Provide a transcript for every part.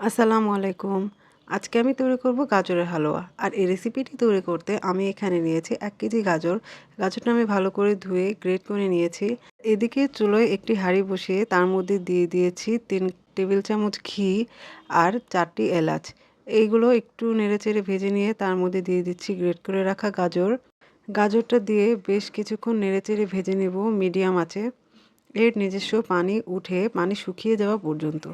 আসসালামু আলাইকুম। আজকে আমি তৈরি করব গাজরের হালুয়া। আর এই রেসিপিটি তৈরি করতে আমি এখানে নিয়েছি ১ কেজি গাজর। গাজরটা আমি ভালো করে ধুয়ে গ্রেট করে নিয়েছি। এদিকে চুলায় একটি হাঁড়ি বসিয়ে তার মধ্যে দিয়ে দিয়েছি ৩ টেবিল চামচ ঘি আর ৪ টি এলাচ। এইগুলো একটু নেড়েচেড়ে ভেজে নিয়ে তার মধ্যে দিয়ে দিচ্ছি গ্রেট করে রাখা গাজর। গাজরটা দিয়ে বেশ কিছুক্ষণ নেড়েচেড়ে ভেজে নেব মিডিয়াম আঁচে। এর নিজস্ব পানি শুকিয়ে যাওয়া পর্যন্ত।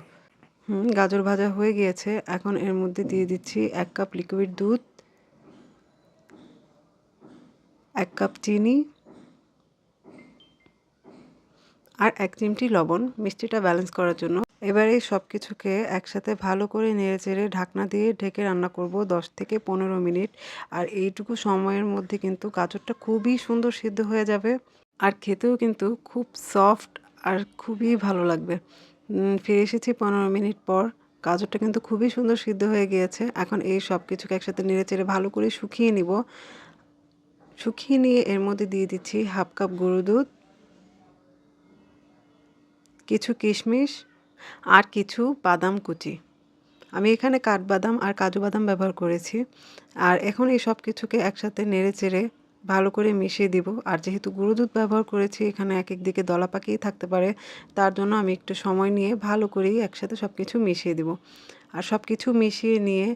গাজর ভাজা হয়ে গিয়েছে। এখন এর মধ্যে দিয়ে দিচ্ছি ১ কাপ লিকুইড দুধ, ১ কাপ চিনি আর ১ চিমটি লবণ মিষ্টিটা ব্যালেন্স করার জন্য। এবারে সবকিছুকে একসাথে ভালো করে নেড়েচেড়ে ঢাকনা দিয়ে ঢেকে রান্না করব ১০ থেকে ১৫ মিনিট। আর এইটুকু সময়ের মধ্যে কিন্তু গাজরটা খুবই সুন্দর সিদ্ধ হয়ে যাবে। আর খেতেও কিন্তু খুব সফট আর খুবই ভালো লাগবে। ফিরে এসেছি ১৫ মিনিট পর। গাজরটা কিন্তু খুবই সুন্দর সিদ্ধ হয়ে গিয়েছে। এখন এই সবকিছুকে একসাথে নেড়েচেড়ে ভালো করে শুকিয়ে নিব। শুকিয়ে নিয়ে এর মধ্যে দিয়ে দিচ্ছি 1/2 কাপ গরুর দুধ, কিছু কিশমিশ আর কিছু বাদাম কুচি। আমি এখানে কাঠবাদাম আর কাজু বাদাম ব্যবহার করেছি। আর এখন এই সব কিছুকে একসাথে নেড়েচেড়ে ভালো করে মিশিয়ে দিব। আর যেহেতু গুঁড়ো দুধ ব্যবহার করেছি এখানে এক দিকে দলা পাকিয়ে থাকতে পারে, তার জন্য আমি একটু সময় নিয়ে ভালো করেই একসাথে সব কিছু মিশিয়ে দিব। আর সব কিছু মিশিয়ে নিয়ে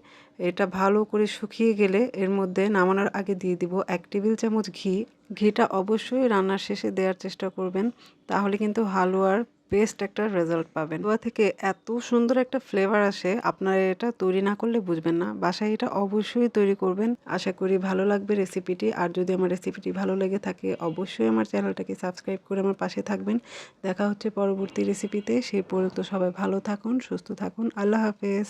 এটা ভালো করে শুকিয়ে গেলে এর মধ্যে নামানোর আগে দিয়ে দিব ১ টেবিল চামচ ঘি। ঘিটা অবশ্যই রান্নার শেষে দেওয়ার চেষ্টা করবেন, তাহলে কিন্তু হালুয়ার বেস্ট একটা রেজাল্ট পাবেন। হালুয়া থেকে এত সুন্দর একটা ফ্লেভার আসে, আপনারা এটা তৈরি না করলে বুঝবেন না। বাসায় এটা অবশ্যই তৈরি করবেন। আশা করি ভালো লাগবে রেসিপিটি। আর যদি আমার রেসিপিটি ভালো লেগে থাকে অবশ্যই আমার চ্যানেলটাকে সাবস্ক্রাইব করে আমার পাশে থাকবেন। দেখা হচ্ছে পরবর্তী রেসিপিতে। সেই পর্যন্ত সবাই ভালো থাকুন, সুস্থ থাকুন। আল্লাহ হাফেজ।